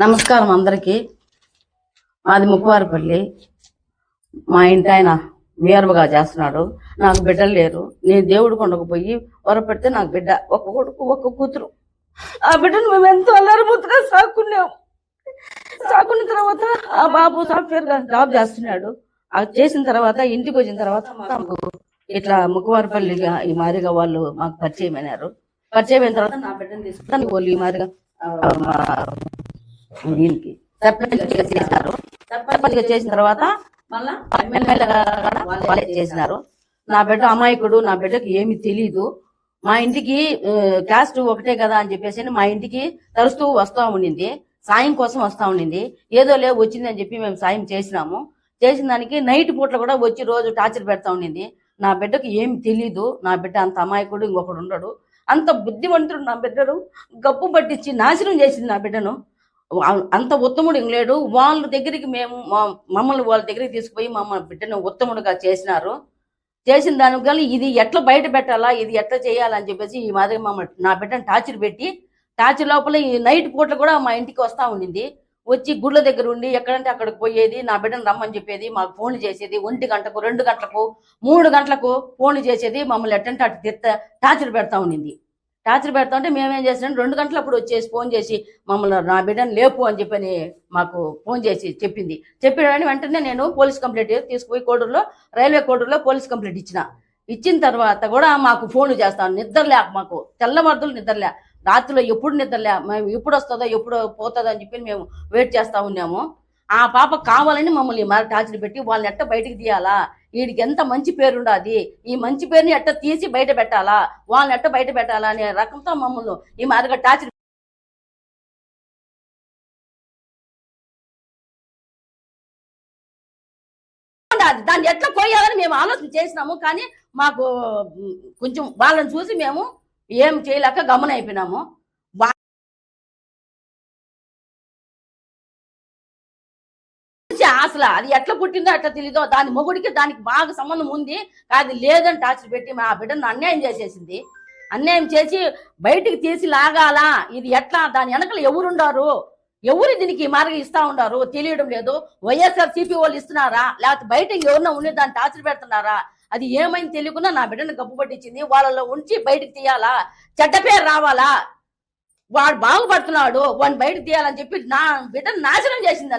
నమస్కారం అందరికి. మాది ముక్కువారిపల్లి. మా ఇంటి ఆయన వీరవగా చేస్తున్నాడు. నాకు బిడ్డలు లేరు. నేను దేవుడు కొండకు పోయి వరపెడితే నాకు బిడ్డ ఒక కొడుకు ఒక కూతురు. ఆ బిడ్డను మేము ఎంతో అల్లరిముద్దుగా సాక్కున్నాము. సాకున్న తర్వాత ఆ బాబు సాఫ్ట్వేర్ గా జాబ్ చేస్తున్నాడు. అది చేసిన తర్వాత ఇంటికి వచ్చిన తర్వాత మాకు ఇట్లా ముక్కువారిపల్లిగా ఈ మాదిరిగా వాళ్ళు మాకు పరిచయం అయినారు. పరిచయం అయిన తర్వాత నా బిడ్డను తీసుకుంటాను వాళ్ళు ఈ మాదిరిగా దీనికి సర్పంచ్ చేసినారు. సర్పంచ్ చేసిన తర్వాత మళ్ళా ఎమ్మెల్యేగా వాళ్ళే చేసినారు. నా బిడ్డ అమాయకుడు, నా బిడ్డకి ఏమి తెలీదు. మా ఇంటికి క్యాస్ట్ ఒకటే కదా అని చెప్పేసి మా ఇంటికి తరుస్తూ వస్తా ఉండింది. సాయం కోసం వస్తా ఉండింది. ఏదో లే వచ్చింది అని చెప్పి మేము సాయం చేసినాము. చేసిన దానికి నైట్ పూట్ల కూడా వచ్చి రోజు టార్చర్ పెడతా ఉండింది. నా బిడ్డకి ఏమి తెలీదు. నా బిడ్డ అంత అమాయకుడు ఇంకొకడు ఉండడు. అంత బుద్ధివంతుడు నా బిడ్డను గప్పు పట్టించి నాశనం చేసింది నా బిడ్డను. అంత ఉత్తముడు లేడు. వాళ్ళ దగ్గరికి మేము మమ్మల్ని వాళ్ళ దగ్గరికి తీసుకుపోయి మమ్మల్ని బిడ్డను ఉత్తముడుగా చేసినారు. చేసిన దానికి కానీ ఇది ఎట్లా బయట పెట్టాలా, ఇది ఎట్లా చేయాలని చెప్పేసి ఈ మాదిరి మమ్మల్ని నా బిడ్డను టార్చర్ పెట్టి టార్చర్ లోపల ఈ నైట్ పూట్ల కూడా మా ఇంటికి వస్తూ ఉండింది. వచ్చి గుళ్ళ దగ్గర ఉండి ఎక్కడంటే అక్కడికి పోయేది. నా బిడ్డను రమ్మని చెప్పేది. మాకు ఫోన్లు చేసేది. 1 గంటకు 2 గంటలకు 3 గంటలకు ఫోన్లు చేసేది. మమ్మల్ని ఎట్టంటే అటు టార్చర్ పెడతా ఉండింది. టార్చర్ పెడతా ఉంటే మేమేం చేసినాం 2 గంటలప్పుడు వచ్చేసి ఫోన్ చేసి మమ్మల్ని నా బిడ్డను లేపు అని చెప్పని మాకు ఫోన్ చేసి చెప్పింది. చెప్పిన వెంటనే నేను పోలీస్ కంప్లైంట్ తీసుకుపోయి కోడూరులో రైల్వే కోడూరులో పోలీస్ కంప్లైంట్ ఇచ్చిన తర్వాత కూడా మాకు ఫోన్లు చేస్తాను. నిద్రలే మాకు తెల్లవారుదులు నిద్రలే. రాత్రిలో ఎప్పుడు నిద్రలే. మేము ఎప్పుడు వస్తుందో ఎప్పుడు పోతుందో అని చెప్పి మేము వెయిట్ చేస్తా ఉన్నాము. ఆ పాప కావాలని మమ్మల్ని మరి టార్చర్ పెట్టి వాళ్ళని ఎట్ట బయటికి తీయాలా, వీడికి ఎంత మంచి పేరు ఉండాది, ఈ మంచి పేరుని ఎట్ట తీసి బయట పెట్టాలా, వాళ్ళని ఎట్ట బయట పెట్టాలా అనే రకంతో మమ్మల్ని ఈ మాదిరిగా టార్చర్ దాన్ని ఎట్లా పోయాలని మేము ఆలోచన చేసినాము. కానీ మాకు కొంచెం వాళ్ళని చూసి మేము ఏం చేయలేక గమన అయిపోయినాము. అసలు అది ఎట్లా పుట్టిందో ఎట్లా తెలీదో, దాని మొగుడికి దానికి బాగా సంబంధం ఉంది. అది లేదని టార్చర్ పెట్టి మా బిడ్డను అన్యాయం చేసేసింది. అన్యాయం చేసి బయటికి తీసి లాగాలా, ఇది ఎట్లా, దాని వెనకలు ఎవరుండారు, ఎవరు దీనికి మార్గం ఇస్తా ఉండారు తెలియడం లేదు. వైఎస్ఆర్ సిపి వాళ్ళు ఇస్తున్నారా, లేకపోతే బయటకి ఎవరన్నా ఉండి దాన్ని టార్చర్ పెడుతున్నారా, అది ఏమైంది తెలియకుండా నా బిడ్డను గప్పు పట్టించింది. వాళ్ళలో ఉంచి బయటకు తీయాలా, చెడ్డ పేరు రావాలా, వాడు బాగుపడుతున్నాడు వాడిని బయటకు తీయాలని చెప్పి నా బిడ్డను నాశనం చేసింది.